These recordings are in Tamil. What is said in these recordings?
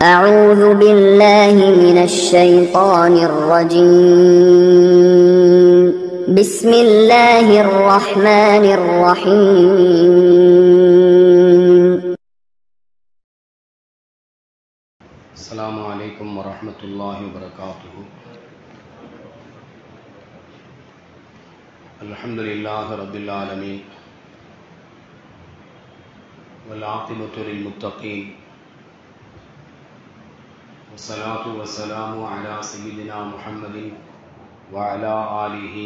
أعوذ بالله من الشيطان الرجيم بسم الله الرحمن الرحيم السلام عليكم ورحمة الله وبركاته. الحمد لله رب العالمين والعاقبة للمتقين والصلاة والسلام على سيدنا محمد وعلى آله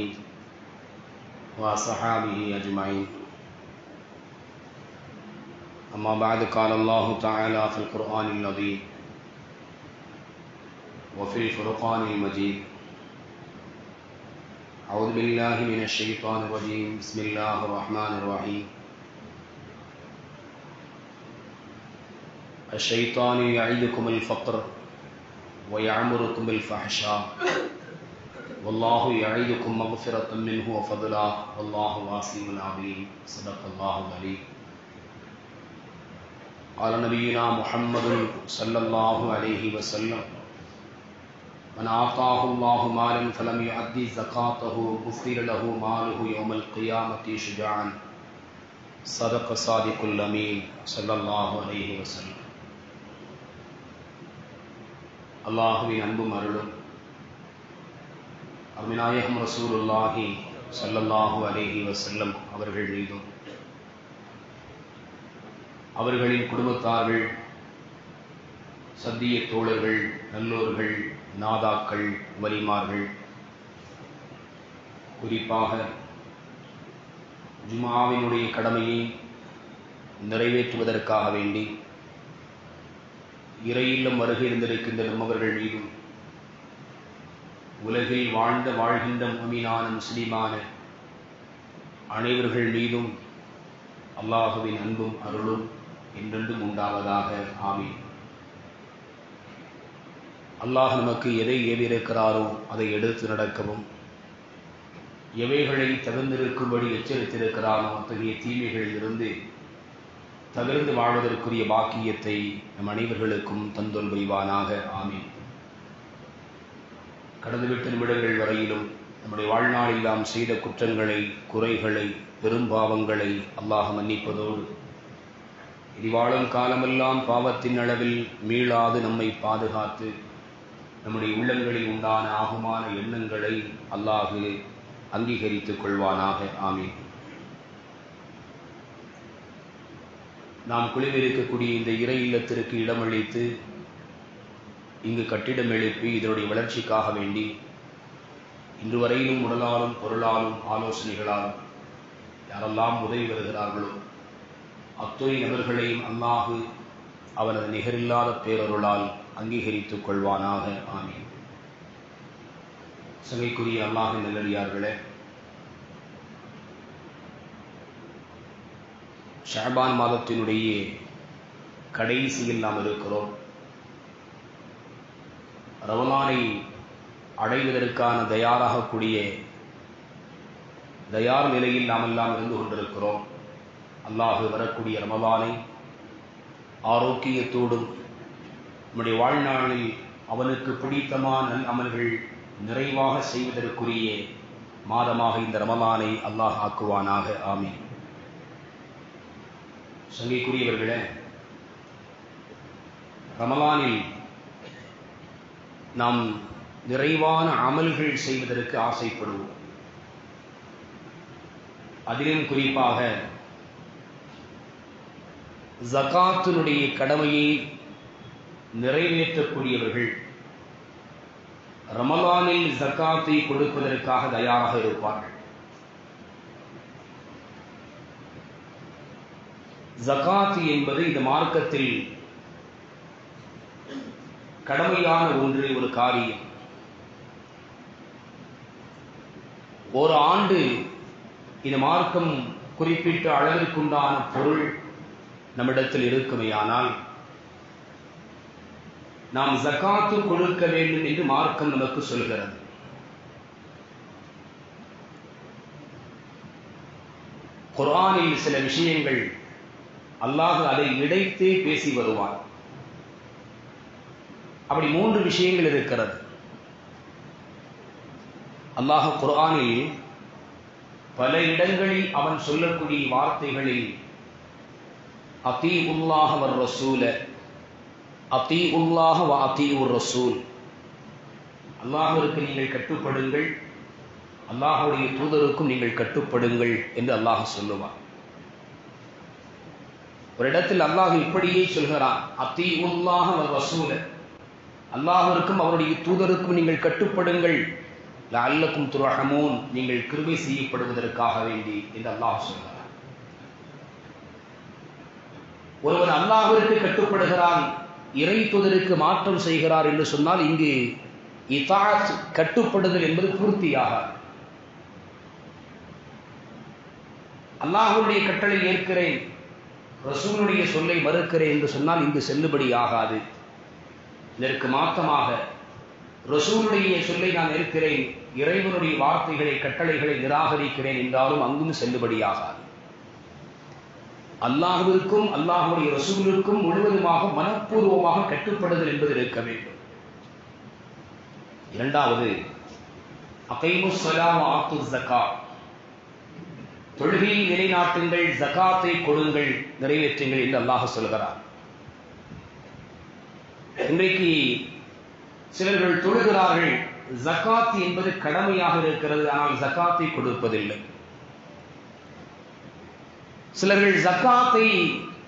وصحابه أجمعين. أما بعد، قال الله تعالى في القرآن العظيم وفي الفرقان المجيد: أعوذ بالله من الشيطان الرجيم، بسم الله الرحمن الرحيم. الشيطان يعدكم الفقر ويعمركم بالفحشاء والله يعدكم مغفرة منه وفضلا والله واسع عليم. صدق الله العليم. قال نبينا محمد صلى الله عليه وسلم: من آتاه الله مالا فلم يؤدي زكاته غفر له ماله يوم القيامة شجاعا. صدق صادق الأمين صلى الله عليه وسلم. அல்லாஹுவின் அன்பும் அருளும் அருமைநாயகம் ரசூலுல்லாஹி ஸல்லல்லாஹு அலைஹி வஸல்லம் அவர்கள் மீதும் அவர்களின் குடும்பத்தார்கள், சத்திய தோழர்கள், நல்லோர்கள், நாதாக்கள், வலிமார்கள், குறிப்பாக ஜும்ஆவினுடைய கடமையை நிறைவேற்றுவதற்காக வேண்டி இறையில்லம் வருகை இருந்திருக்கின்ற நம்மவர்கள் மீதும் உலகில் வாழ்கின்ற முஃமினான முஸ்லிமான அனைவர்கள் மீதும் அல்லாஹுவின் அன்பும் அருளும் என்றென்றும் உண்டாவதாக. ஆமீன். அல்லாஹ் நமக்கு எதை ஏவியிருக்கிறாரோ அதை எடுத்து நடக்கவும், எவைகளை தவிர்ந்திருக்கும்படி எச்சரித்திருக்கிறானோ அத்தகைய தீமைகளில் இருந்து தவிர்ந்து வாழ்வதற்குரிய பாக்கியத்தை நம் அனைவர்களுக்கும் தந்தொல் புரிவானாக. ஆமீன். கடந்துவிட்ட நிமிடங்கள் வரையிலும் நம்முடைய வாழ்நாளில் நாம் செய்த குற்றங்களை, குறைகளை, பெரும்பாவங்களை அல்லாஹ் மன்னிப்பதோடு இனிவாழும் காலமெல்லாம் பாவத்தின் அளவில் மீளாது நம்மை பாதுகாத்து நம்முடைய உள்ளங்களில் உண்டான ஆகுமான எண்ணங்களை அல்லாஹ் அங்கீகரித்துக் கொள்வானாக. ஆமீன். நாம் குழுவிருக்கக்கூடிய இந்த இறை இல்லத்திற்கு இடமளித்து இங்கு கட்டிடம் எழுப்பி இதனுடைய வளர்ச்சிக்காக வேண்டி இன்று வரையிலும் உடலாலும் பொருளாலும் ஆலோசனைகளாலும் யாரெல்லாம் உதவி வருகிறார்களோ அத்துணை நபர்களையும் அல்லாஹ் அவனது நிகரில்லாத பேரருளால் அங்கீகரித்துக் கொள்வானாக. ஆமீன். சங்கைக்குரிய அல்லாஹின் நல்லடியார்களே, ஷஅபான் மாதத்தினுடைய கடைசியில் நாம் இருக்கிறோம். ரமலானை அடைவதற்கான தயார் நிலையில் நாம் எல்லாம் இருந்து கொண்டிருக்கிறோம். அல்லாஹ் வரக்கூடிய ரமலானை ஆரோக்கியத்தோடும் நம்முடைய வாழ்நாளில் அவனுக்கு பிடித்தமான அமல்கள் நிறைவாக செய்வதற்குரிய மாதமாக இந்த ரமலானை அல்லாஹ் ஆக்குவானாக. ஆமீன். சங்கைக்குரியவர்களே, ரமலானில் நாம் நிறைவான அமல்கள் செய்வதற்கு ஆசைப்படுவோம். அதிலும் குறிப்பாக ஜகாத்தினுடைய கடமையை நிறைவேற்றக்கூடியவர்கள் ரமலானில் ஜகாத்தை கொடுப்பதற்காக தயாராக இருப்பார்கள். ஜகாத் என்பது இந்த மார்க்கத்தில் கடமையான ஒரு காரியம். ஒரு ஆண்டு இந்த மார்க்கம் குறிப்பிட்ட அளவிற்குண்டான பொருள் நம்மிடத்தில் இருக்குமேயானால் நாம் ஜகாத்து கொடுக்க வேண்டும் என்று மார்க்கம் நமக்கு சொல்கிறது. குர்ஆனில் சில விஷயங்கள் அல்லாஹ் அதை இடைத்தே பேசி வருவார். அப்படி 3 விஷயங்கள் இருக்கிறது. அல்லாஹ் குர்ஆனில் பல இடங்களில் அவன் சொல்லக்கூடிய வார்த்தைகளில் அத்தீஉல்லாஹ வர் ரசூல, அத்தீஉல்லாஹ வ அத்தீஉர் ரசூல், அல்லாஹ்விற்கு நீங்கள் கட்டுப்படுங்கள், அல்லாஹ்வுடைய தூதருக்கும் நீங்கள் கட்டுப்படுங்கள் என்று அல்லாஹ் சொல்லுவான். ஒரு இடத்தில் அல்லாஹ் இப்படியே சொல்கிறான், அத்தீஉல்லாஹ வ ரசூல, அல்லாஹ்விற்கும் அவருடைய தூதருக்கும் நீங்கள் கட்டுப்படுங்கள், லஅல்லக்கும் துர்ஹமூன், நீங்கள் கிருபை செய்யப்படுவதற்காக வேண்டி என்று அல்லாஹ் சொல்கிறான். ஒருவன் அல்லாஹ்விற்கு கட்டுப்படுகிறான், இறை தூதருக்கு மாற்றம் செய்கிறார் என்று சொன்னால் இங்கு இதாஅத் கட்டுப்படுதல் என்பது பூர்த்தியாகாது. அல்லாஹ்வுடைய கட்டளை ஏற்கிறேன், ரசூலுடைய சொல்லை மறுக்கிறேன் என்று சொன்னால் இங்கு செல்லுபடி ஆகாது. இதற்கு மாற்றமாக ரசூலுடைய சொல்லை நான் ஏற்கிறேன், இறைவனுடைய வார்த்தைகளை கட்டளைகளை நிராகரிக்கிறேன் என்றாலும் அங்கும் செல்லுபடியாகாது. அல்லாஹ்விற்கும் அல்லாஹ்வுடைய ரசூலுக்கும் முழுவதுமாக மனப்பூர்வமாக கட்டுப்படுதல் என்பது இருக்க வேண்டும். இரண்டாவது, அகைமுஸ் ஸலாத் வ ஆத்துஸ் ஸகாத், தொழுகையை நிலைநாட்டுங்கள், ஜகாத்தை கொடுங்கள், நிறைவேற்றுங்கள் என்று அல்லாஹ் சொல்கிறார். இன்றைக்கு சிலர்கள் தொழுகிறார்கள், ஜகாத் என்பது கடமையாக இருக்கிறது, ஆனால் ஜகாத்தை கொடுப்பதில்லை. சிலர்கள் ஜகாத்தை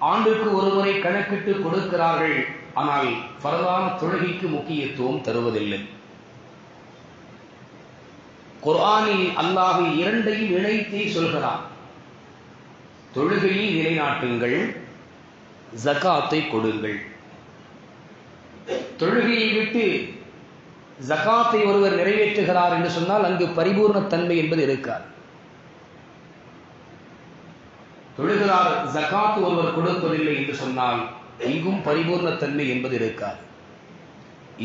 ஆண்டுக்கு ஒரு முறை கணக்கிட்டு கொடுக்கிறார்கள், ஆனால் ஃபர்தான தொழுகைக்கு முக்கியத்துவம் தருவதில்லை. குர்ஆனில் அல்லாஹ் இரண்டையும் இணைத்தே சொல்கிறான். தொழுகையை நிலைநாட்டுங்கள், ஜகாத்தை கொடுங்கள். தொழுகையை விட்டு ஜகாத்தை ஒருவர் நிறைவேற்றுகிறார் என்று சொன்னால் அங்கு பரிபூர்ணத்தன்மை என்பது இருக்காது. தொழுகிறார், ஜகாத் ஒருவர் கொடுப்பதில்லை என்று சொன்னால் இங்கும் பரிபூர்ணத்தன்மை என்பது இருக்காது.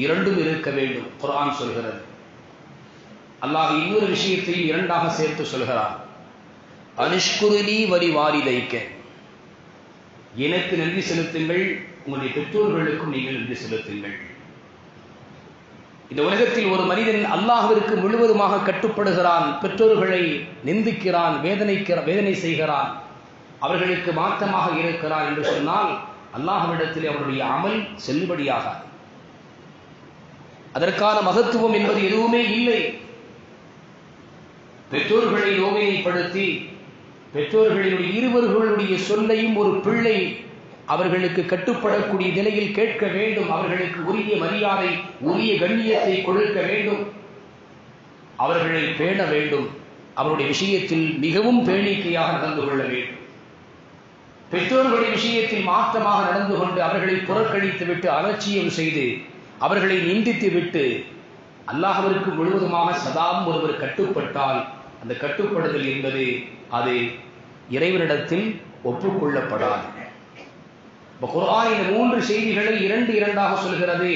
இரண்டும் இருக்க வேண்டும். குர்ஆன் சொல்கிறது. அல்லாஹ் இன்னொரு விஷயத்தையும் இரண்டாக சேர்த்து சொல்கிறார். அனிஷ்குருலி வலி வாலிதைக்க, எனக்கு நன்றி செலுத்துங்கள், உங்களுடைய பெற்றோர்களுக்கும் நீங்கள் நன்றி செலுத்துங்கள். இந்த உலகத்தில் ஒரு மனிதன் அல்லாஹ்விற்கு முழுவதுமாக கட்டுப்படுகிறான், பெற்றோர்களை நிந்திக்கிறான், வேதனை செய்கிறான், அவர்களுக்கு மாற்றமாக இருக்கிறான் என்று சொன்னால் அல்லாஹ்விடத்தில் அவருடைய அமல் செல்லுபடியாகாது. அதற்கான மகத்துவம் என்பது எதுவுமே இல்லை. பெற்றோர்களை நோவினைப்படுத்தி பெற்றோர்களுடைய இருவர்களுடைய சொல்லையும் ஒரு பிள்ளை அவர்களுக்கு கட்டுப்படக்கூடிய நிலையில் கேட்க வேண்டும். அவர்களுக்கு உரிய மரியாதை, உரிய கண்ணியத்தை கொடுக்க வேண்டும். அவர்களை பேண வேண்டும். அவருடைய விஷயத்தில் மிகவும் பேணிக்கையாக நடந்து கொள்ள வேண்டும். பெற்றோர்களுடைய விஷயத்தில் மாற்றமாக நடந்து கொண்டு அவர்களை புறக்கணித்து விட்டு அலட்சியம் செய்து அவர்களை நிந்தித்து விட்டு அல்லாஹ்விற்கு முழுவதுமாக சதாம் ஒருவர் கட்டுப்பட்டால் அந்த கட்டுப்படுதல் என்பது அது இறைவனிடத்தில் ஒப்புக்கொள்ளப்படாது. குர்ஆனின் 3 செய்திகளை இரண்டாக சொல்கிறது.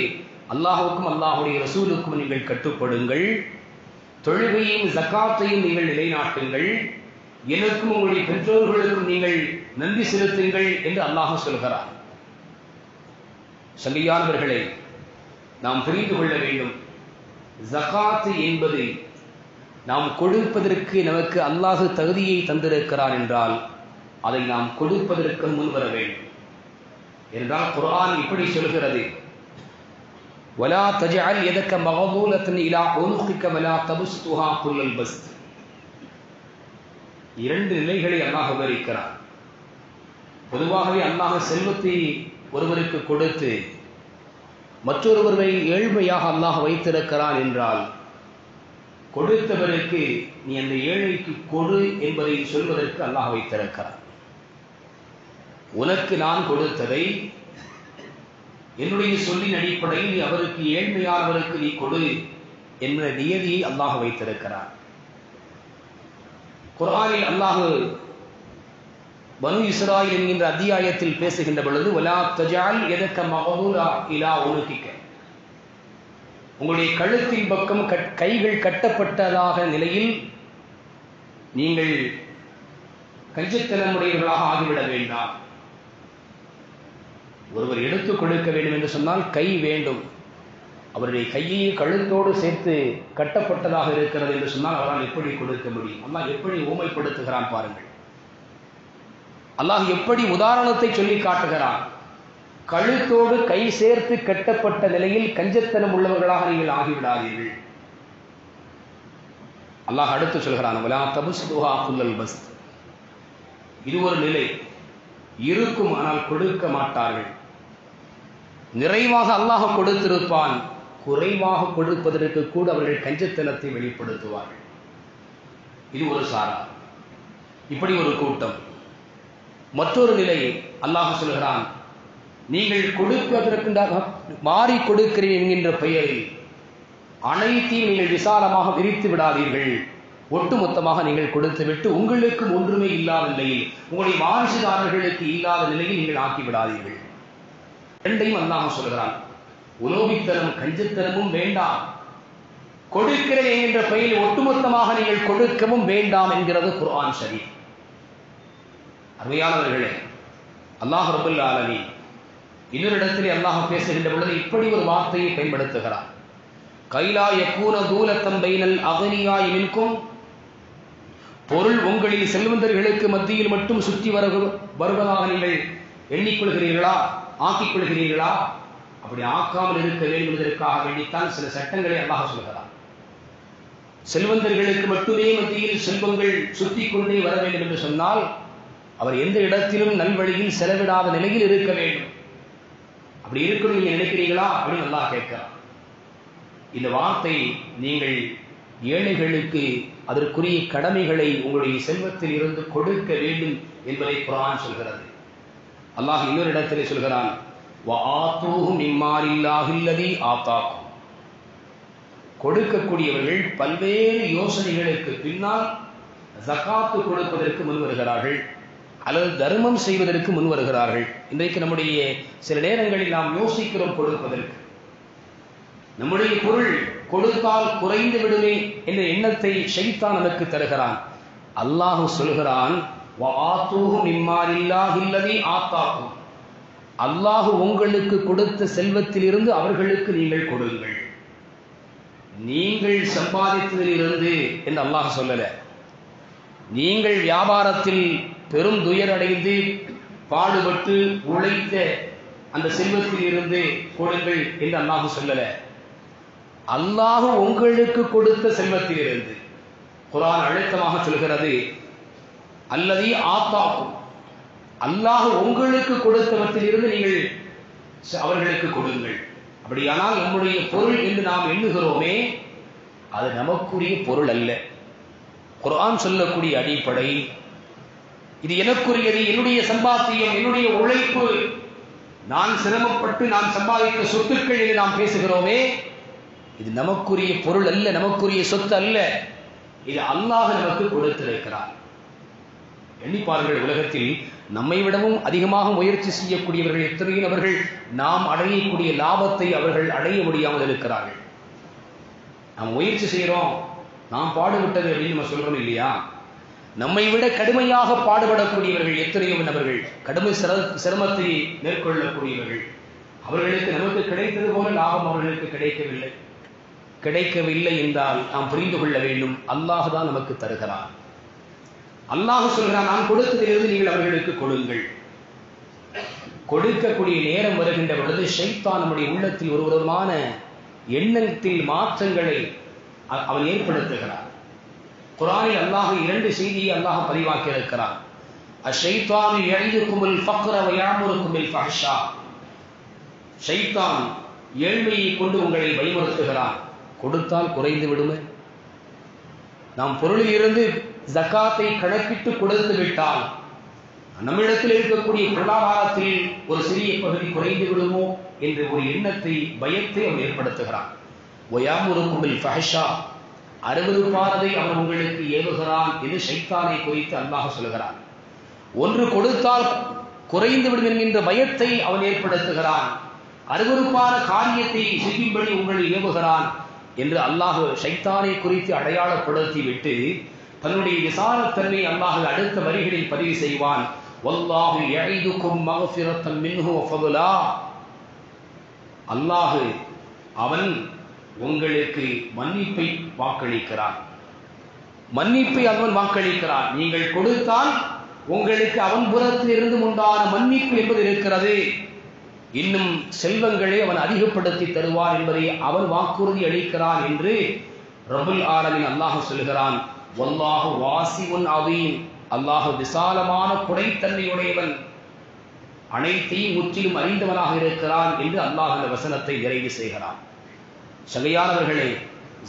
அல்லாஹ்வுக்கும் அல்லாஹ்வுடைய ரசூலுக்கும் நீங்கள் கட்டுப்படுங்கள், தொழுகையும் ஜகாத்தையும் நீங்கள் நிலைநாட்டுங்கள், எனக்கும் உங்களுடைய பெற்றோர்களுக்கும் நீங்கள் நன்றி செலுத்துங்கள் என்று அல்லாஹ் சொல்கிறார். சங்கையானவர்களே, நாம் புரிந்து கொள்ள வேண்டும், ஜகாத் என்பது நாம் கொடுப்பதற்கு நமக்கு அல்லாஹ் தகுதியை தந்திருக்கிறார் என்றால் அதை நாம் கொடுப்பதற்கு முன்வர வேண்டும். என்றால் குர்ஆன் இப்படி சொல்கிறது, வலா தஜஅல் யதக மகதூலத்தன் இலா உனுகிக வலா தபஸ்துஹா குல்லல் பஸ்த். 2 நிலைகளை அல்லாஹ் விவரிக்கிறார். பொதுவாகவே அல்லாஹ் செல்வத்தை ஒருவருக்கு கொடுத்து மற்றொருவரை ஏழ்மையாக அல்லாஹ் வைத்திருக்கிறான் என்றால் கொடுத்தவருக்கு நீ அந்த ஏழைக்கு கொடு என்பதை சொல்வதற்கு அல்லாஹ் வைத்திருக்கிறார். உனக்கு நான் கொடுத்ததை என்னுடைய சொல்லின் அடிப்படையில் நீ அவருக்கு ஏழ்மையானவருக்கு நீ கொடு என்ற நியதியை அல்லாஹ் வைத்திருக்கிறார். குர்ஆனில் அல்லாஹ் பனு இஸ்ராயில் என்கின்ற அத்தியாயத்தில் பேசுகின்ற பொழுது வலா தஜஅல் யதக மகதூலா இலா உனுகிக, உங்களுடைய கழுத்தின் பக்கம் கைகள் கட்டப்பட்டதாக நிலையில் நீங்கள் கஞ்சத்தனமுடையவர்களாக ஆகிவிட வேண்டாம். ஒருவர் எடுத்துக் கொடுக்க வேண்டும் என்று சொன்னால் கை வேண்டும். அவருடைய கையை கழுத்தோடு சேர்த்து கட்டப்பட்டதாக இருக்கிறது என்று சொன்னால் அவரால் எப்படி கொடுக்க முடியும்? அல்லாஹ் எப்படி ஊமைப்படுத்துகிறான் பாருங்கள். அல்லாஹ் எப்படி உதாரணத்தை சொல்லி காட்டுகிறான். கழுத்தோடு கை சேர்த்து கட்டப்பட்ட நிலையில் கஞ்சத்தனம் உள்ளவர்களாக நீங்கள் ஆகிவிடாதீர்கள். அல்லாஹ் அடுத்து சொல்கிறான், வலா தபஸ்துஹா குல்லல் பஸ்த். இது ஒரு நிலை இருக்கும், ஆனால் கொடுக்க மாட்டார்கள். நிறைவாக அல்லாஹ் கொடுத்திருப்பான், குறைவாக கொடுப்பதற்கு கூட அவர்கள் கஞ்சத்தனத்தை வெளிப்படுத்துவார்கள். இது ஒரு சாரா, இப்படி ஒரு கூட்டம். மற்றொரு நிலை அல்லாஹ் சொல்கிறான், நீங்கள் கொடுப்பதற்குண்டாக மாறி கொடுக்கிறேன் என்கின்ற பெயரில் அனைத்தையும் நீங்கள் விசாலமாக விரித்து விடாதீர்கள். ஒட்டுமொத்தமாக நீங்கள் கொடுத்துவிட்டு உங்களுக்கும் ஒன்றுமே இல்லாத நிலையில், உங்களுடைய வாரிசுதாரர்களுக்கு இல்லாத நிலையில் நீங்கள் ஆக்கி விடாதீர்கள். இரண்டையும் அல்லாஹ் சொல்கிறான். உலோபித்தனம் கஞ்சத்தனமும் வேண்டாம், கொடுக்கிறேன் என்ற பெயரில் ஒட்டுமொத்தமாக நீங்கள் கொடுக்கவும் வேண்டாம் என்கிறது குர்ஆன் ஷரீஃப். அருமையானவர்களே, அல்லாஹ் ரப்பல் ஆலமீன் இன்னொரு இடத்திலே அல்லாஹ் பேசுகின்ற பொழுது இப்படி ஒரு வார்த்தையை பயன்படுத்துகிறார். கைலா யகூன தூலத்தம் பைனல் அக்னியாய் மின்கும். பொருள் உங்களில் செல்வந்தர்களுக்கு மத்தியில் மட்டும் சுற்றி வருவதாக நீங்கள் எண்ணிக்கொள்கிறீர்களா, ஆக்கிக் கொள்கிறீர்களா? அப்படி ஆக்காமல் இருக்க வேண்டும் என்பதற்காக வேண்டித்தான் சில சட்டங்களை அல்லாஹ் சொல்கிறார். செல்வந்தர்களுக்கு மட்டுமே மத்தியில் செல்வங்கள் சுற்றி கொண்டே வர வேண்டும் என்று சொன்னால் அவர் எந்த இடத்திலும் நல்வழியில் செலவிடாத நிலையில் இருக்க வேண்டும். அப்படி இருக்கணும் நீங்க நினைக்கிறீங்களா அப்படின்னு அல்லாஹ் கேட்கிறார். இந்த வார்த்தை நீங்கள் ஏழைகளுக்கு அதற்குரிய கடமைகளை உங்களுடைய செல்வத்தில் இருந்து கொடுக்க வேண்டும் என்பதை குர்ஆன் சொல்கிறது. அல்லாஹ் இன்னொரு இடத்திலே சொல்கிறான், வஆத்தூஹு மிம்மாலில்லாஹில்லதி ஆதாக்கும். கொடுக்கக்கூடியவர்கள் பல்வேறு யோசனைகளுக்கு பின்னால் ஜகாத்து கொடுப்பதற்கு முன் வருகிறார்கள், அல்லது தர்மம் செய்வதற்கு முன் வருகிறார்கள். இன்றைக்கு நம்முடைய சில நேரங்களில் நாம் யோசிக்கிறோம் கொடுப்பதற்கு. நம்முடைய பொருள் கொடுத்தால் குறைந்து விடுமே என்ற எண்ணத்தை ஷைத்தான் நமக்கு தருகிறான். அல்லாஹ் சொல்கிறான், வஆத்தூஹு மிம்மாலில்லாஹில்லதி ஆதாக்கும். அல்லாஹ் உங்களுக்கு கொடுத்த செல்வத்தில் இருந்து அவர்களுக்கு நீங்கள் கொடுங்கள். நீங்கள் சம்பாதித்ததில் இருந்து என்று அல்லாஹ் சொல்லல. நீங்கள் வியாபாரத்தில் பெரும் துயரடைந்து பாடுபட்டு உழைத்த அந்த செல்வத்தில் இருந்து கொடுங்கள் என்று அல்லாஹ் சொல்லல. அல்லாஹ் உங்களுக்கு கொடுத்த செல்வத்தில் இருந்து. குர்ஆன் அழுத்தமாக சொல்கிறது, அல்லதி ஆத்தாக்கும். அல்லாஹ் உங்களுக்கு கொடுத்தவற்றில் இருந்து நீங்கள் அவர்களுக்கு கொடுங்கள். அப்படியானால் நம்முடைய பொருள் என்று நாம் எண்ணுகிறோமே, அது நமக்குரிய பொருள் அல்ல. குர்ஆன் சொல்லக்கூடிய அடிப்படை, இது எனக்குரியது, என்னுடைய சம்பாத்தியம், என்னுடைய உழைப்பு, நான் சிரமப்பட்டு நான் சம்பாதித்த சொத்துக்கள் என்று நாம் பேசுகிறோமே, இது நமக்குரிய பொருள் அல்ல, நமக்குரிய சொத்து அல்ல. இது அல்லாஹ் நமக்கு கொடுத்திருக்கிறார். எண்ணிப்பார்கள், உலகத்தில் நம்மை விடவும் அதிகமாக முயற்சி செய்யக்கூடியவர்கள் எத்தனையோ நபர்கள் நாம் அடையக்கூடிய லாபத்தை அவர்கள் அடைய முடியாமல் இருக்கிறார்கள். நாம் முயற்சி செய்கிறோம், நாம் பாடுபட்டது அப்படின்னு நம்ம சொல்றோம் இல்லையா? நம்மை விட கடுமையாக பாடுபடக்கூடியவர்கள் எத்தனையோ நபர்கள், கடுமை சிரமத்தை மேற்கொள்ளக்கூடியவர்கள், அவர்களுக்கு நமக்கு கிடைத்தது போல லாபம் அவர்களுக்கு கிடைக்கவில்லை என்றால் நாம் புரிந்து கொள்ள வேண்டும், அல்லாஹ் தான் நமக்கு தருகிறார். அல்லாஹ் சொல்கிறான், நான் கொடுத்ததிலிருந்து நீங்கள் அவர்களுக்கு கொடுங்கள். கொடுக்கக்கூடிய நேரம் வருகின்ற பொழுது ஷைத்தான் நம்முடைய உள்ளத்தில் ஒரு விதமான எண்ணத்தில் மாற்றங்களை அவன் ஏற்படுத்துகிறான். குர்ஆனில் அல்லாஹ் இரண்டு செய்தியை அல்லாஹ் பதிவாக்கி இருக்கிறான். அஷைத்தானு யஇதுகுமுல் ஃபக்ர வ யஅமுருகுமில் ஃபஹ்ஷா. ஷைத்தான் ஏழ்மையை கொண்டு உங்களை பயமுறுத்துகிறான். கொடுத்தால் குறைந்து விடுமே. நாம் பொருளில் இருந்து ஜகாத்தை கணக்கிட்டு கொடுத்து விட்டால் நம்மிடத்தில் இருக்கக்கூடிய பொருளாதாரத்தில் ஒரு சிறிய பகுதி குறைந்து விடுமோ என்ற ஒரு எண்ணத்தை, பயத்தை அவன் ஏற்படுத்துகிறான். வயாமுருகுமில் ஃபஹ்ஷா, அருவருப்பானதை அவன் உங்களுக்கு ஏவுகிறான் என்று ஷைத்தானை குறித்து அல்லாஹ் சொல்கிறான். ஒன்று கொடுத்தால் குறைந்து விடும் என்கின்ற பயத்தை அவன் ஏற்படுத்துகிறான், அருவருப்பான காரியத்தை செய்யும்படி உங்களை ஏவுகிறான் என்று அல்லாஹ் ஷைத்தானை குறித்து அடையாளப்படுத்தி விட்டு தன்னுடைய விசாலத்தன்மை அல்லாஹ் அடுத்த வரிகளில் பதிவு செய்வான். வல்லாஹு யஇதுகும் மக்ஃபிரத்தன் மின்ஹு வ ஃபதுலா. அல்லாஹ் அவன் உங்களுக்கு மன்னிப்பை வாக்களிக்கிறான். மன்னிப்பை அவன் வாக்களிக்கிறான். நீங்கள் கொடுத்தால் உங்களுக்கு அவன் புறத்தில் இருந்து உண்டான மன்னிப்பு என்பது இருக்கிறது. இன்னும் செல்வங்களை அவன் அதிகப்படுத்தி தருவான் என்பதை அவன் வாக்குறுதி அளிக்கிறான் என்று ரப்புல் ஆலமீன் அல்லாஹ் சொல்கிறான். வல்லாஹு வாசிஉன் அதீம், அல்லாஹ் விசாலமான குடைத்தன்மையுடையவன், அனைத்தையும் முற்றிலும் அறிந்தவனாக இருக்கிறான் என்று அல்லாஹ் அந்த வசனத்தை நிறைவு செய்கிறான். சகையானவர்களே,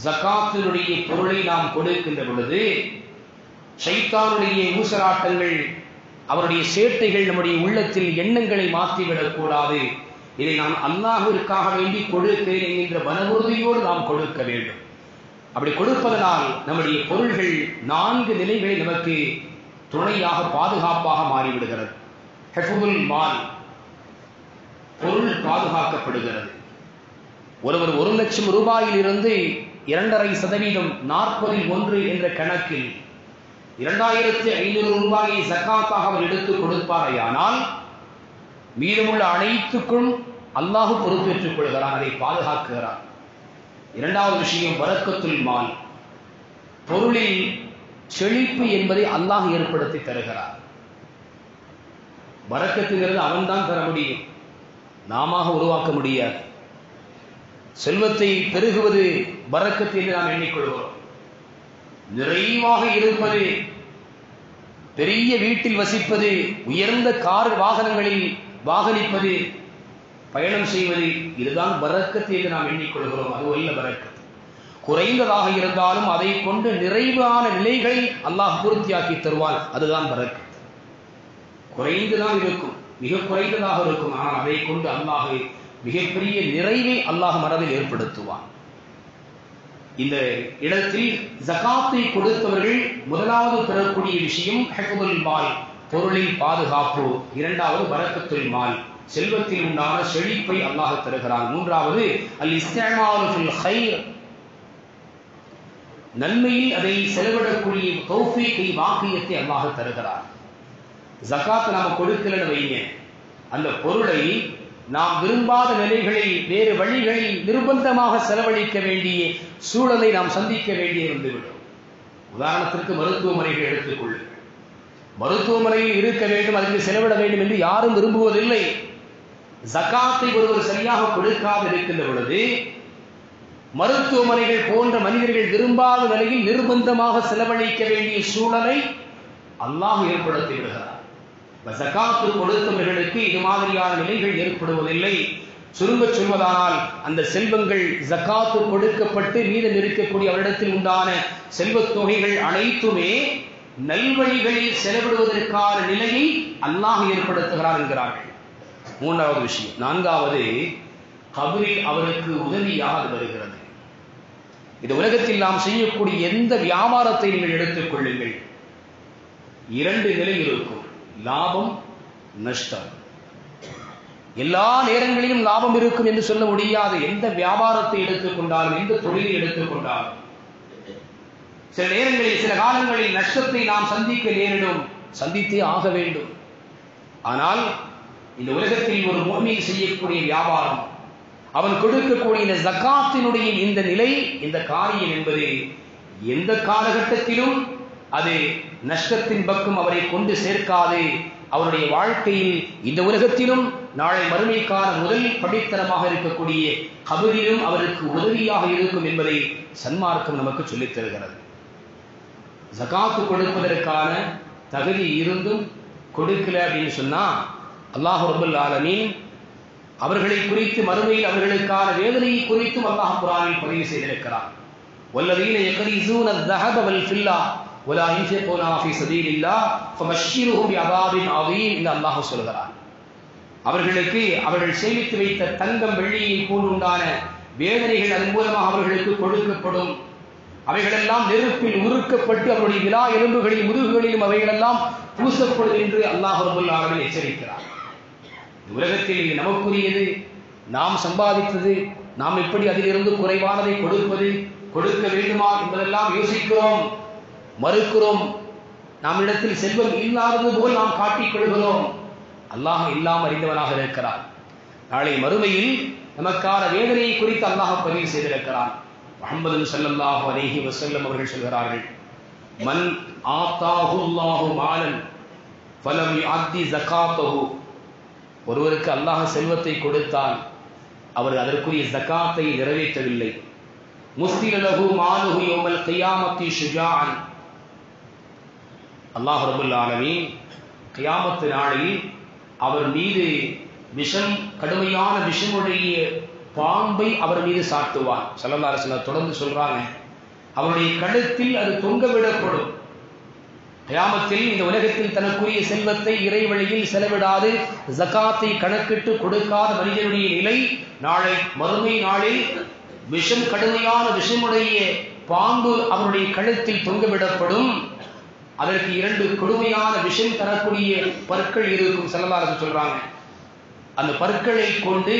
ஜகாத்தினுடைய பொருளை நாம் கொடுக்கின்ற பொழுது ஷைத்தானுடைய ஊசலாட்டங்கள், அவருடைய சேட்டைகள் நம்முடைய உள்ளத்தில் எண்ணங்களை மாற்றிவிடக் கூடாது. இதை நான் அல்லாஹ்விற்காக வேண்டி கொடுக்கிறேன் என்கின்ற மனவுறுதியோடு நாம் கொடுக்க வேண்டும். அப்படி கொடுப்பதனால் நம்முடைய பொருள்கள் 4 நிலைகளில் நமக்கு துணையாக பாதுகாப்பாக மாறிவிடுகிறது. ஹிஃபுல் மால், பொருள் பாதுகாக்கப்படுகிறது. ஒருவர் 1 லட்சம் ரூபாயிலிருந்து 2.5% 40 என்ற கணக்கில் 2500 ரூபாயை ஜகாத்தாக அவர் எடுத்து கொடுப்பாரையானால் மீதமுள்ள அனைத்துக்கும் அல்லாஹ் பொறுப்பேற்றுக் கொள்கிறான், அதை பாதுகாக்கிறான். இரண்டாவது விஷயம் பரக்கத்துல் மால், பொருளில் செழிப்பு என்பதை அல்லாஹ் ஏற்படுத்தி தருகிறார். பரக்கத்துங்கிறது அவன்தான் தர முடியும், நாம உருவாக்க முடியாது. செல்வத்தை பெருகுவது பரக்கத்து என்று நாம் எண்ணிக்கொள்கிறோம். நிறைவாக இருப்பது, பெரிய வீட்டில் வசிப்பது, உயர்ந்த கார் வாகனங்களில் வாகனிப்பது, பயணம் செய்வது, இதுதான் பரக்கத்து என்று நாம் எண்ணிக்கொள்கிறோம். அது அல்ல பரக்கத்து. குறைந்ததாக இருந்தாலும் அதை கொண்டு நிறைவான நிலைகளை அல்லாஹ் பூர்த்தியாக்கி தருவான், அதுதான் பரக்கத்து. குறைந்துதான் இருக்கும், மிக குறைந்ததாக இருக்கும், ஆனால் அதை கொண்டு அல்லாஹ் மிகப்பெரிய நிறைவை அல்லாஹ் மனதில் ஏற்படுத்துவான். இந்த இடத்தில் ஜகாத்தை கொடுத்தவர்கள் முதலாவது பெறக்கூடிய விஷயம் ஹிஃபுல் மால், பொருளில் பாதுகாப்பு. இரண்டாவது பரக்கத்துல் மால், செல்வத்தில் உண்டான செழிப்பை அல்லாஹ் தருகிறான். மூன்றாவது அல் இஸ்திமாலு ஃபில் கைர், நன்மையில் அதை செலவிடக்கூடிய தௌஃபீக்கை, வாக்கியத்தை அல்லாஹ் தருகிறார். ஜகாத் நாம கொடுக்கலன்னு வைங்க, அந்த பொருளை நாம் விரும்பாத நிலைகளில், வேறு வழிகளில் நிர்பந்தமாக செலவழிக்க வேண்டிய சூழலை நாம் சந்திக்க வேண்டிய வந்துவிடும். உதாரணத்திற்கு மருத்துவமனைகள் எடுத்துக்கொள்ளுங்கள். மருத்துவமனையில் இருக்க வேண்டும், அதற்கு செலவிட வேண்டும் என்று யாரும் விரும்புவதில்லை. ஜகாத்தை ஒருவர் சரியாக கொடுக்காது இருக்கின்ற பொழுது மருத்துவமனைகள் போன்ற மனிதர்கள் விரும்பாத நிலையில் நிர்பந்தமாக செலவழிக்க வேண்டிய சூழலை அல்லாஹ் ஏற்படுத்தி விடுகிறார். ஜகாத்து கொடுத்தவர்களுக்கு இது மாதிரியான நிலைகள் ஏற்படுவதில்லை. சுருங்க சொல்வதானால் அந்த செல்வங்கள் ஜகாத்து கொடுக்கப்பட்டு மீதம் இருக்கக்கூடிய அவரிடத்தில் உண்டான செல்வத் தொகைகள் அனைத்துமே நல்வழிகளில் செலவிடுவதற்கான நிலையை அல்லாஹ் ஏற்படுத்துகிறார் என்கிறார்கள். மூன்றாவது விஷயம். நான்காவது, கபரில் அவருக்கு உதவியாக வருகிறது. இந்த உலகத்தில் நாம் செய்யக்கூடிய எந்த வியாபாரத்தை நீங்கள் எடுத்துக் கொள்ளுங்கள், 2 நிலை இருக்கும், லாபம் நஷ்டம். எல்லா நேரங்களிலும் லாபம் இருக்கும் என்று சொல்ல முடியாது. எந்த வியாபாரத்தை எடுத்துக்கொண்டாலும், எந்த தொழிலை எடுத்துக்கொண்டாலும் சில நேரங்களில், சில காலங்களில் நஷ்டத்தை நாம் சந்திக்க நேரிடும், சந்தித்தே ஆக வேண்டும். ஆனால் இந்த உலகத்தில் ஒரு முஃமின் செய்யக்கூடிய வியாபாரம், அவன் கொடுக்கக்கூடிய இந்த ஜகாத்தினுடைய இந்த நிலை, இந்த காரியம் என்பது எந்த காலகட்டத்திலும் அது நஷ்டத்தின் பக்கம் அவரை கொண்டு சேர்க்காது. அவருடைய வாழ்க்கையில் இந்த உலகத்திலும் நாளை மறுமைக்கான முதல் படித்தரமாக இருக்கக்கூடிய கபரிலும் அவருக்கு உதவியாக இருக்கும் என்பதை சன்மார்க்கம் நமக்கு சொல்லித் தருகிறது. ஜகாத்து கொடுப்பதற்கான தகுதி இருந்தும் கொடுக்கல அப்படின்னு சொன்னா அல்லாஹ் ரப்பல் ஆலமீன் அவர்களை குறித்து, மறுமையில் அவர்களுக்கான வேதனையை குறித்தும் அல்லாஹ் குர்ஆனில் பதிவு செய்திருக்கிறார். வல்லதீன யக்ரிஸூன الذهب والفضة ولا ينفقون في سبيل الله فبشرهم بعذاب عظيم என்று அல்லாஹ் சொல்கிறார். அவர்களுக்கு அவர்கள் சேமித்து வைத்த தங்கம் வெள்ளியை போன்றுண்டான வேதனைகள் அதன் மூலமாக அவர்களுக்கு கொடுக்கப்படும். அவைகளெல்லாம் நெருப்பில் உருக்கப்பட்டு அவருடைய விலா எலும்புகளில், முதுகுகளிலும் அவைகளெல்லாம் பூசப்படும் என்று அல்லாஹ் ரப்பல் ஆலமீன் எச்சரிக்கிறார். உலகத்தில் இது நமக்குரியது, நாம் சம்பாதித்தது, நாம் எப்படி அதிலிருந்து குறைவானதை கொடுக்க வேண்டுமா என்பதெல்லாம் யோசிக்கிறோம், மறுக்கிறோம். நம்மிடத்தில் செல்வம் இல்லாதது போல் நாம் காட்டிக் கொள்கிறோம். அல்லாஹ் எல்லாம் அறிந்தவனாக இருக்கிறார். நாளை மறுமையில் நமக்கான வேதனையை குறித்து அல்லாஹ் பதிவு செய்திருக்கிறான். முஹம்மது ஸல்லல்லாஹு அலைஹி வஸல்லம் அவர்கள் சொல்கிறார்கள், மன் ஆதாஹுல்லாஹு மாலன் ஃபலம் யுஅத்தி ஸகாத்தஹு, ஒருவருக்கு அல்லாஹ் செல்வத்தை கொடுத்தான், அவர் அதற்குரிய ஜகாத்தை நிறைவேற்றவில்லை. முஸ்தில லஹு மாலுஹு யௌமல் கியாமத்தி ஷுஜாஅன், அல்லாஹ் ரப்பல் ஆலமீன் கியாமத் நாளில் அவர் மீது விஷம், கடுமையான விஷமுடைய பாம்பை அவர் மீது சாட்டுவான். ஸல்லல்லாஹு அலைஹி வஸல்லம் தொடர்ந்து சொல்றாங்க, அவருடைய கழுத்தில் அது தொங்கவிடப்படும். கியாமத்தில் இந்த உலகத்தில் தனக்குரிய செல்வத்தை இறை வழியில் செலவிடாது ஜகாத்தை கணக்கிட்டு கொடுக்காத மனிதனுடைய நிலை நாளை மறுமை நாளில் விஷம், கடுமையான விஷமுடைய பாம்பு அவருடைய கழுத்தில் தொங்கவிடப்படும். அதற்கு 2 கொடுமையான விஷம் தரக்கூடிய பற்கள் இருக்கும். ஸல்லல்லாஹு அலைஹி வஸல்லம் சொல்றாங்க, அந்த பற்களை கொண்டு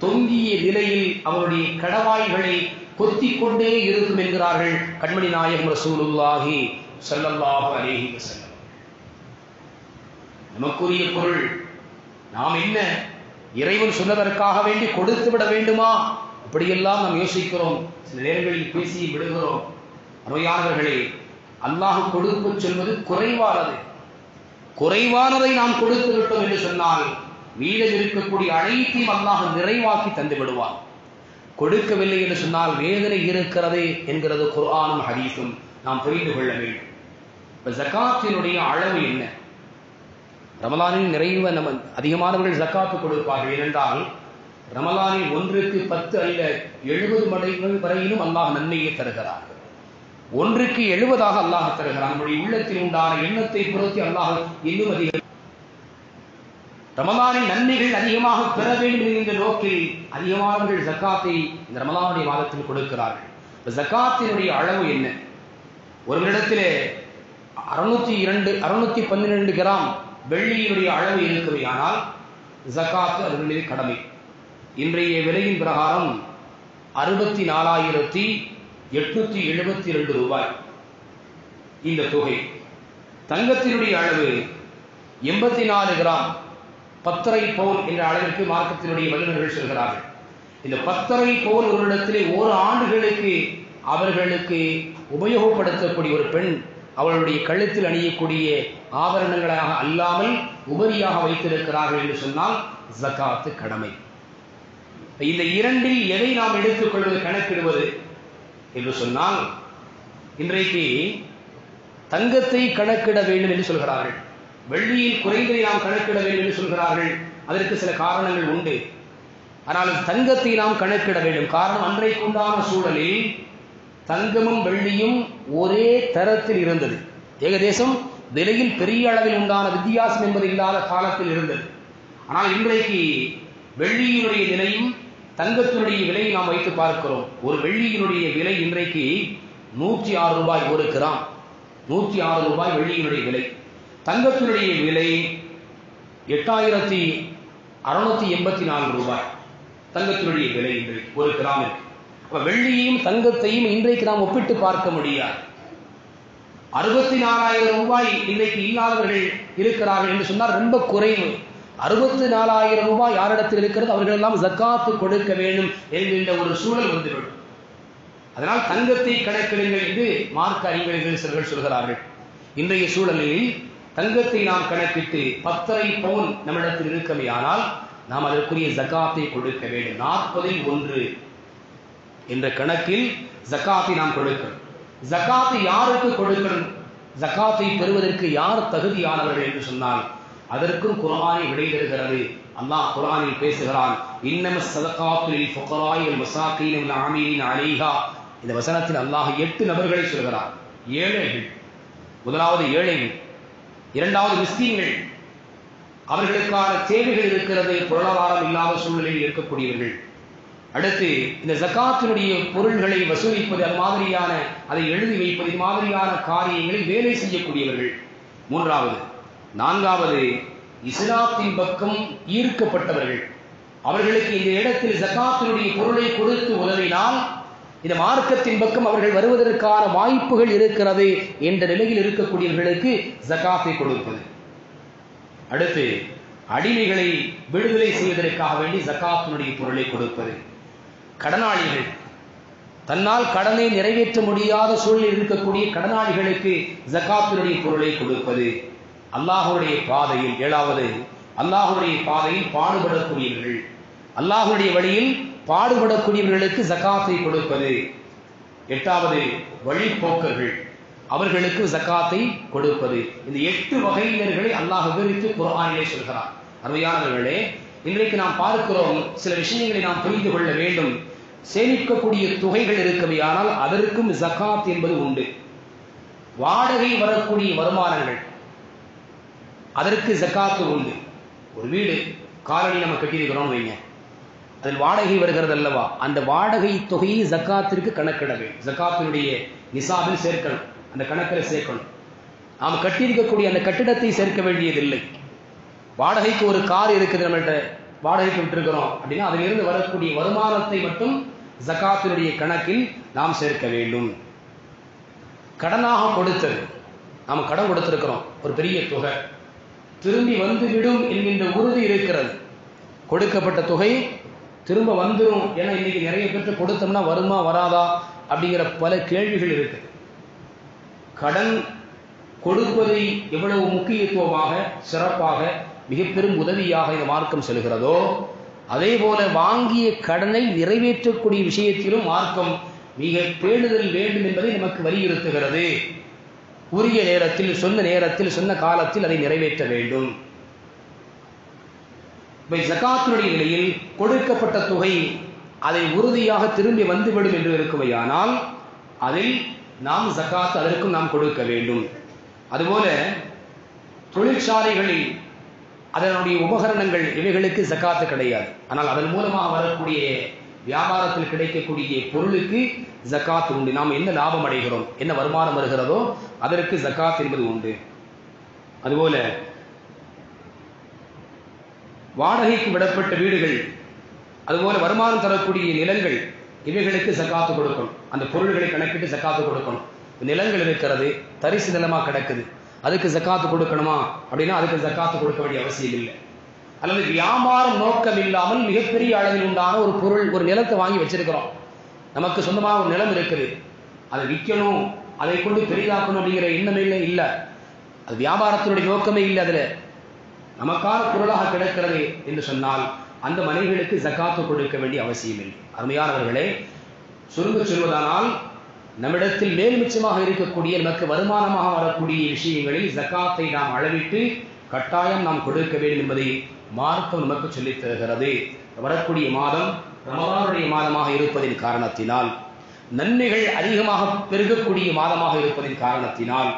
தொங்கிய நிலையில் அவருடைய கடவாய்களை கொத்திக் கொண்டே இருக்கும் என்கிறார்கள் கண்மணி நாயகம் ரசூலுல்லாஹி ஸல்லல்லாஹு அலைஹி வஸல்லம். நமக்குரிய பொருள் நாம் என்ன இறைவன் சொன்னதற்காக வேண்டி கொடுத்து விட வேண்டுமா? இப்படியெல்லாம் நாம் யோசிக்கிறோம், சில நேரங்களில் பேசி விடுகிறோம். அருமையானவர்களே, அல்லாஹ் கொடுக்க சொல்வது குறைவானதை நாம் கொடுத்து விட்டோம் என்று சொன்னால் மீதம் இருக்கக்கூடிய அனைத்தையும் அல்லாஹ் நிறைவாக்கி தந்து விடுவான். கொடுக்கவில்லை என்று சொன்னால் வேதனை இருக்கிறது என்கிறது குர்ஆனும் ஹதீஸும் நாம் புரிந்து கொள்ள வேண்டும். இப்ப ஜகாத்தினுடைய அளவு என்ன? ரமலானில் நிறைவு நம்ம அதிகமானவர்கள் ஜகாத்து கொடுப்பார்கள். ஏனென்றால் ரமலானில் 1க்கு 10 அல்ல 70 மடங்கு வரையிலும் அல்லாஹ் நன்மையை தருகிறார். 1க்கு 70 அல்லாஹ் தருகிறான். நம்முடைய உள்ளத்தில் உண்டான எண்ணத்தை பொறுத்து அல்லாஹ் இன்னும் அதிகம் ரமலானின் நன்மைகள் அதிகமாக பெற வேண்டும் என்கின்ற நோக்கில் அதிகமானவர்கள் ஜகாத்தை இந்த ரமலானுடைய மாதத்தில் கொடுக்கிறார்கள். ஜகாத்தினுடைய அளவு என்ன? ஒருவரிடத்திலே 612 கிராம் வெள்ளியினுடைய அளவு இருக்குமே, ஆனால் ஜகாத்து அதன் மீது கடமை. இன்றைய விலையின் பிரகாரம் 64,872 ரூபாய் இந்த தொகை. தங்கத்தினுடைய அளவு 84 கிராம் 10.5 பவுன் என்ற அளவிற்கு மார்க்கத்தினுடைய வல்லுநர்கள் சொல்கிறார்கள். இந்த 10.5 பவுன் ஒரு இடத்திலே 1 ஆண்டுகளுக்கு அவர்களுக்கு உபயோகப்படுத்தக்கூடிய ஒரு பெண் அவளுடைய கழுத்தில் அணியக்கூடிய ஆபரணங்களாக அல்லாமல் உபரியாக வைத்திருக்கிறார்கள் என்று சொன்னால் ஜகாத்து கடமை. இந்த 2இல் எதை நாம் எடுத்துக்கொள்வது, கணக்கிடுவது என்று சொன்னால், இன்றைக்கு தங்கத்தை கணக்கிட வேண்டும் என்று சொல்கிறார்கள், வெள்ளியில் குறைந்ததை நாம் கணக்கிட வேண்டும் என்று சொல்கிறார்கள். அதற்கு சில காரணங்கள் உண்டு. ஆனால் தங்கத்தை நாம் கணக்கிட வேண்டும். காரணம், அன்றைக்கு உண்டான சூழலில் தங்கமும் வெள்ளியும் ஒரே தரத்தில் இருந்தது. ஏகதேசம் விலையில் பெரிய அளவில் உண்டான வித்தியாசம் என்பது இல்லாத காலத்தில் இருந்தது. ஆனால் இன்றைக்கு வெள்ளியினுடைய விலையும் தங்கத்தினுடைய விலையை நாம் வைத்து பார்க்கிறோம். ஒரு வெள்ளியினுடைய விலை இன்றைக்கு 106 ரூபாய் 1 கிராம். 106 ரூபாய் வெள்ளியினுடைய விலை. தங்கத்தினுடைய விலை 8,684 ரூபாய் தங்கத்தினுடைய விலை இன்றைக்கு 1 கிராமிற்கு. வெள்ளியையும் தங்கத்தையும் இன்றைக்கு நாம் ஒப்பிட்டு பார்க்க முடியாது. 64,000 ரூபாய் இன்றைக்கு இல்லாதவர்கள் இருக்கிறார்கள் என்று சொன்னால் ரொம்ப குறைவு. 64,000 ரூபாய் யாரிடத்தில் இருக்கிறது அவர்கள் எல்லாம் ஜக்காத்து கொடுக்க வேண்டும் என்கின்ற ஒரு சூழல் வந்துவிடும். அதனால் தங்கத்தை கணக்கிடுங்கள் என்று மார்க்க அறிஞர்கள் சிலர்கள் சொல்கிறார்கள். இன்றைய சூழலில் தங்கத்தை நாம் கணக்கிட்டு 10.5 பவுன் நம்மிடத்தில் இருக்கவே, ஆனால் நாம் அதற்குரிய ஜக்காத்தை கொடுக்க வேண்டும். 40இல் 1 என்ற கணக்கில் ஜக்காத்தை நாம் கொடுக்கணும். ஜக்காத்தை யாருக்கு கொடுக்கணும், ஜக்காத்தை பெறுவதற்கு யார் தகுதியானவர்கள் என்று சொன்னால் அதற்கும் குர்ஆனை விடை தருகிறது. அல்லாஹ் குர்ஆனில் பேசுகிறான், இன்னமஸ் ஸதகாத்து லில் ஃபுகராஇ வல் மசாகீன் வல் ஆமீலின் அலைஹா. இந்த வசனத்தில் அல்லாஹ் 8 நபர்களை சொல்கிறார். ஏழைகள், முதலாவது ஏழைகள், இரண்டாவது மிஸ்கீன்கள், அவர்களுக்கான தேவைகள் இருக்கிறது, பொருளாதாரம் இல்லாத சூழ்நிலையில் இருக்கக்கூடியவர்கள். அடுத்து இந்த ஜகாத்தினுடைய பொருள்களை வசூலிப்பது, அது மாதிரியான அதை எழுதி வைப்பது, இது மாதிரியான காரியங்களில் வேலை செய்யக்கூடியவர்கள். நான்காவது இஸ்லாத்தின் பக்கம் ஈர்க்கப்பட்டவர்கள். அவர்களுக்கு இந்த இடத்தில் ஜகாத்தினுடைய பொருளை கொடுத்து உதவினால் இந்த மார்க்கத்தின் பக்கம் அவர்கள் வருவதற்கான வாய்ப்புகள் இருக்கிறது என்ற நிலையில் இருக்கக்கூடியவர்களுக்கு ஜகாத்தை கொடுப்பது. அடுத்து அடிமைகளை விடுதலை செய்வதற்காக வேண்டி ஜகாத்தினுடைய பொருளை கொடுப்பது. கடனாளிகள், தன்னால் கடனை நிறைவேற்ற முடியாத சூழலில் இருக்கக்கூடிய கடனாளிகளுக்கு ஜகாத்தினுடைய பொருளை கொடுப்பது. அல்லாஹ்வுடைய பாதையில், ஏழாவது அல்லாஹ்வுடைய பாதையில் பாடுபடக்கூடியவர்கள், அல்லாஹ்வுடைய வழியில் பாடுபடக்கூடியவர்களுக்கு ஜகாத்தை கொடுப்பது. எட்டாவது வழிபோக்கர்கள், அவர்களுக்கு ஜகாத்தை கொடுப்பது. இந்த 8 வகையினர்களை அல்லாஹ் விவரித்து குர்ஆனிலே சொல்கிறார். அருமையானவர்களே, இன்றைக்கு நாம் பார்க்கிறோம், சில விஷயங்களை நாம் புரிந்து கொள்ள வேண்டும். சேமிக்கக்கூடிய தொகைகள் இருக்கவையானால் அதற்கும் ஜகாத் என்பது உண்டு. வாடகை வரக்கூடிய வருமானங்கள், அதற்கு ஜகாத்து உண்டு. ஒரு வீடு காலனி நம்ம கட்டியிருக்கிறோம் வைங்க, அதில் வாடகை வருகிறது அல்லவா, அந்த வாடகை தொகையை ஜகாத்திற்கு கணக்கிட வேண்டும். ஜகாத்தினுடைய நிசாபில் சேர்க்கணும், அந்த கணக்கில் சேர்க்கணும். நாம் கட்டியிருக்கக்கூடிய அந்த கட்டிடத்தை சேர்க்க வேண்டியதில்லை. வாடகைக்கு ஒரு கார் இருக்குது, நம்மள்கிட்ட வாடகைக்கு விட்டுருக்கிறோம் அப்படின்னா அதிலிருந்து வரக்கூடிய வருமானத்தை மட்டும் ஜகாத்தினுடைய கணக்கில் நாம் சேர்க்க வேண்டும். கடனாக கொடுத்தது, நாம் கடன் கொடுத்திருக்கிறோம் ஒரு பெரிய தொகை, திரும்பி வந்துவிடும் என்கின்ற உறுதி இருக்கிறது. கொடுக்கப்பட்ட தொகை திரும்ப வந்துடும், ஏன்னா இன்னைக்கு நிறைய பேருக்கு கொடுத்தோம்னா வருமா வராதா அப்படிங்கிற பல கேள்விகள் இருக்கு. கடன் கொடுப்பதை எவ்வளவு முக்கியத்துவமாக, சிறப்பாக, மிக பெரும் உதவியாக இந்த மார்க்கம் செல்கிறதோ, அதே போல வாங்கிய கடனை நிறைவேற்றக்கூடிய விஷயத்திலும் மார்க்கம் மிக பேணுதல் வேண்டும் என்பதை நமக்கு வலியுறுத்துகிறது. உரிய நேரத்தில், சொன்ன நேரத்தில், சொன்ன காலத்தில் அதை நிறைவேற்ற வேண்டும். ஜகாத்தினுடைய நிலையில் கொடுக்கப்பட்ட தொகை அதை உறுதியாக திரும்பி வந்துவிடும் என்று இருக்குமையானால் அதில் நாம் ஜகாத் அதற்கும் நாம் கொடுக்க வேண்டும். அதுபோல தொழிற்சாலைகளில் அதனுடைய உபகரணங்கள், இவைகளுக்கு ஜகாத்து கிடையாது. ஆனால் அதன் மூலமாக வரக்கூடிய வியாபாரத்தில் கிடைக்கக்கூடிய பொருளுக்கு ஜகாத் உண்டு. நாம் என்ன லாபம் அடைகிறோம், என்ன வருமானம் வருகிறதோ அதற்கு ஜகாத் என்பது உண்டு. அதுபோல வாடகைக்கு விடப்பட்ட வீடுகள், அதுபோல வருமானம் தரக்கூடிய நிலங்கள், இவைகளுக்கு ஜகாத்து கொடுக்கணும். அந்த பொருள்களை கணக்கிட்டு ஜகாத்து கொடுக்கணும். நிலங்கள் இருக்கிறது, தரிசு நிலமா கிடக்குது, அதுக்கு ஜகாத்து கொடுக்கணுமா அப்படின்னா அதுக்கு ஜகாத்து கொடுக்க வேண்டிய அவசியம் இல்லை. அல்லது வியாபாரம் நோக்கம் இல்லாமல் மிகப்பெரிய அளவில் உண்டான ஒரு பொருள், ஒரு நிலத்தை வாங்கி வச்சிருக்கிறோம், நமக்கு சொந்தமாக ஒரு நிலம் இருக்குது, அதை விற்கணும், அதை கொண்டு பெரிதாக்கணும் அப்படிங்கிற எண்ணமே இல்லை. அது வியாபாரத்தினுடைய நோக்கமே இல்லை, அதுல நமக்கான பொருளாக கிடக்கிறது என்று சொன்னால் அந்த மனைவிகளுக்கு ஜகாத்து கொடுக்க வேண்டிய அவசியம் இல்லை. அருமையானவர்களே, சுருங்க சொல்வதானால் நம்மிடத்தில் மேல் மிச்சமாக இருக்கக்கூடிய, நமக்கு வருமானமாக வரக்கூடிய விஷயங்களில் ஜகாத்தை நாம் அளவிட்டு கட்டாயம் நாம் கொடுக்க வேண்டும் என்பதை மார்க்கம் நமக்கு சொல்லித் தருகிறது. வரக்கூடிய மாதம் ரமலானுடைய மாதமாக இருப்பதின் காரணத்தினால், நன்மைகள் அதிகமாக பெருகக்கூடிய மாதமாக இருப்பதின் காரணத்தினால்,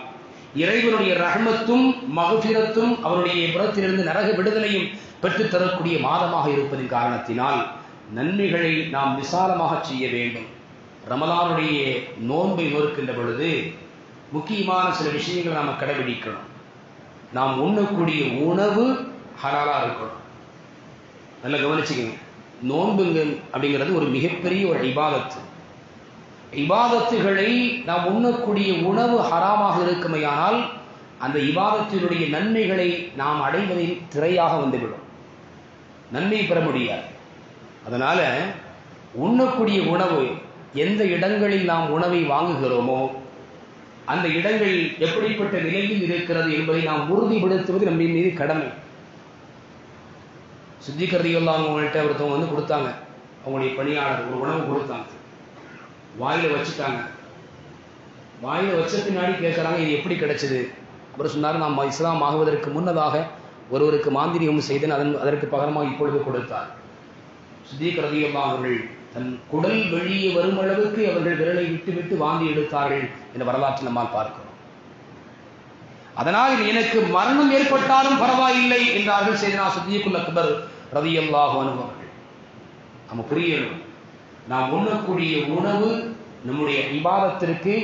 இறைவனுடைய ரஹ்மத்தும் மக்ஃபிரத்தும் அவருடைய புறத்திலிருந்து நரக விடுதலையும் பெற்றுத் தரக்கூடிய மாதமாக இருப்பதின் காரணத்தினால் நன்மைகளை நாம் விசாலமாக செய்ய வேண்டும். ரமலானுடைய நோன்பை நோக்கின்ற பொழுது முக்கியமான சில விஷயங்களை நாம் கடைபிடிக்கணும். நாம் உண்ணக்கூடிய உணவு ஹலாலா இருக்கணும். நல்லா கவனிச்சுக்கங்க. நோன்புங்க அப்படிங்கிறது ஒரு மிகப்பெரிய ஒரு இபாதத்து. இபாதத்துகளை நாம் உண்ணக்கூடிய உணவு ஹராமாக இருக்குமையானால் அந்த இபாதத்தினுடைய நன்மைகளை நாம் அடைவதில் திரையாக வந்துவிடும், நன்மை பெற முடியாது. அதனால உண்ணக்கூடிய உணவு, எந்த இடங்களில் நாம் உணவை வாங்குகிறோமோ அந்த இடங்கள் எப்படிப்பட்ட நிலையில் இருக்கிறது என்பதை நாம் உறுதிப்படுத்துவது நம்ம மீது கடமை. சித்திகரதியெல்லாம் அவங்கள்ட்ட ஒருத்தவங்க வந்து கொடுத்தாங்க, அவங்களுடைய பணியாளர் ஒரு உணவு கொடுத்தாங்க, வாயில வச்சுட்டாங்க. வாயில வச்ச பின்னாடி கேட்குறாங்க, இது எப்படி கிடைச்சது? அப்புறம் சொன்னார், நாம் இஸ்லாம் ஆகுவதற்கு முன்னதாக ஒருவருக்கு மாந்திரிகம் செய்தேன், அதற்கு பகரமாக இப்பொழுது கொடுத்தார். சித்திகரதியெல்லாம் அவர்கள் தன் குடல் வெளியே வரும் அளவுக்கு அவர்கள் விரலை விட்டு விட்டு வாந்தி எடுத்தார்கள் என்ற வரலாற்றை நம்மால் பார்க்கிறோம். அதனால் எனக்கு மரணம் ஏற்பட்டாலும் பரவாயில்லை என்றார்கள் செய்தனா சித்திகுல் அக்பர் ரலியல்லாஹு அன்ஹு அவர்கள். நம்ம புரியணும், நாம் உண்ணக்கூடிய உணவு நம்முடைய இபாதத்திற்கு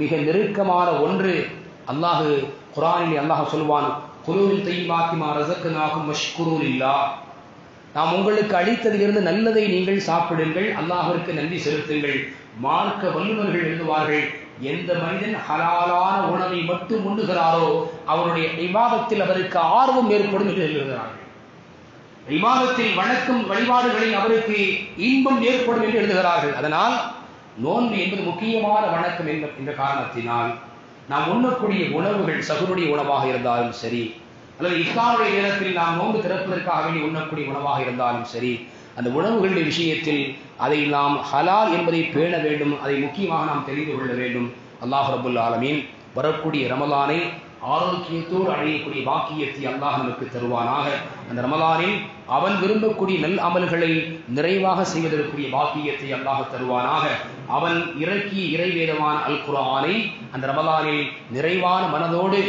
மிக நெருக்கமான ஒன்று. அல்லாஹ் குர்ஆனில் அல்லாஹ் சொல்வான், குலூமின் தய்யிபாத்தி மா ரஸக்னாகும் வஷ்குரு லில்லாஹ். நாம் உங்களுக்கு அளித்ததிலிருந்து நல்லதை நீங்கள் சாப்பிடுங்கள், அல்லாஹ்விற்கு நன்றி செலுத்துங்கள். மார்க்க வல்லுநர்கள் எழுதுவார்கள், எந்த மனிதன் ஹலாலான உணவை மட்டும் உண்ணுகிறாரோ அவருடைய இபாதத்தில் அவருக்கு ஆர்வம் ஏற்படும் என்று எழுதுகிறார்கள். இபாதத்தில் வணக்கம் வழிபாடுகளில் அவருக்கு இன்பம் ஏற்படும் என்று எழுதுகிறார்கள். அதனால் நோன்பு என்பது முக்கியமான வணக்கம் என்ற காரணத்தினால் நாம் உண்ணக்கூடிய உணவுகள் சகுருடைய உணவாக இருந்தாலும் சரி, அல்லது இஃப்தாருடைய நேரத்தில் நாம் நோன்பு திறப்பதற்காக வேண்டி உண்ணக்கூடிய உணவாக இருந்தாலும் சரி, அந்த உணவுகளுடைய விஷயத்தில் அதை நாம் ஹலால் என்பதை பேண வேண்டும். அதை முக்கியமாக நாம் தெரிந்து கொள்ள வேண்டும். அல்லாஹ் ரப்புல் ஆலமீன் வரக்கூடிய ரமலானை ஆரோக்கியத்தோடு அடையக்கூடிய பாக்கியத்தை அல்லாஹ் நமக்கு தருவானாக. அந்த ரமலானில் அவன் விரும்பக்கூடிய நல் அமல்களை நிறைவாக செய்வதற்குரிய பாக்கியத்தை அல்லாஹ் தருவானாக. அவன் இறக்கிய இறைவேதமான அல் குர்ஆனை அந்த ரமலானில் நிறைவான மனதோடு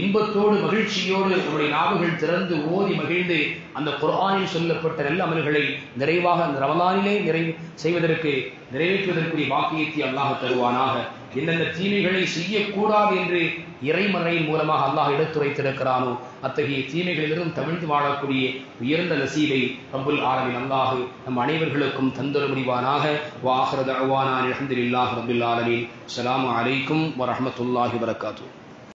இன்பத்தோடு மகிழ்ச்சியோடு நம்முடைய நாவுகள் திறந்து ஓதி மகிழ்ந்து அந்த குர்ஆனில் சொல்லப்பட்ட நல்ல அமல்களை நிறைவாக அந்த ரமலானிலே நிறைவேற்றுவதற்குரிய பாக்கியத்தை அல்லாஹ் தருவானாக. எந்தெந்த தீமைகளை செய்யக்கூடாது என்று இறைமறையின் மூலமாக அல்லாஹ் எடுத்துரைத்திருக்கிறானோ அத்தகைய தீமைகளிலிருந்து தவிழ்ந்து வாழக்கூடிய உயர்ந்த நசீபை ரப்புல் ஆலமீன் அல்லாஹ் நம் அனைவர்களுக்கும் தந்தரு முடிவானாக. வ ஆகிரு தஅவானா அல்ஹம்துலில்லாஹி ரப்பில் ஆலமீன். அஸ்ஸலாமு அலைக்கும் வ ரஹ்மத்துல்லாஹி வ பரகாத்துஹு.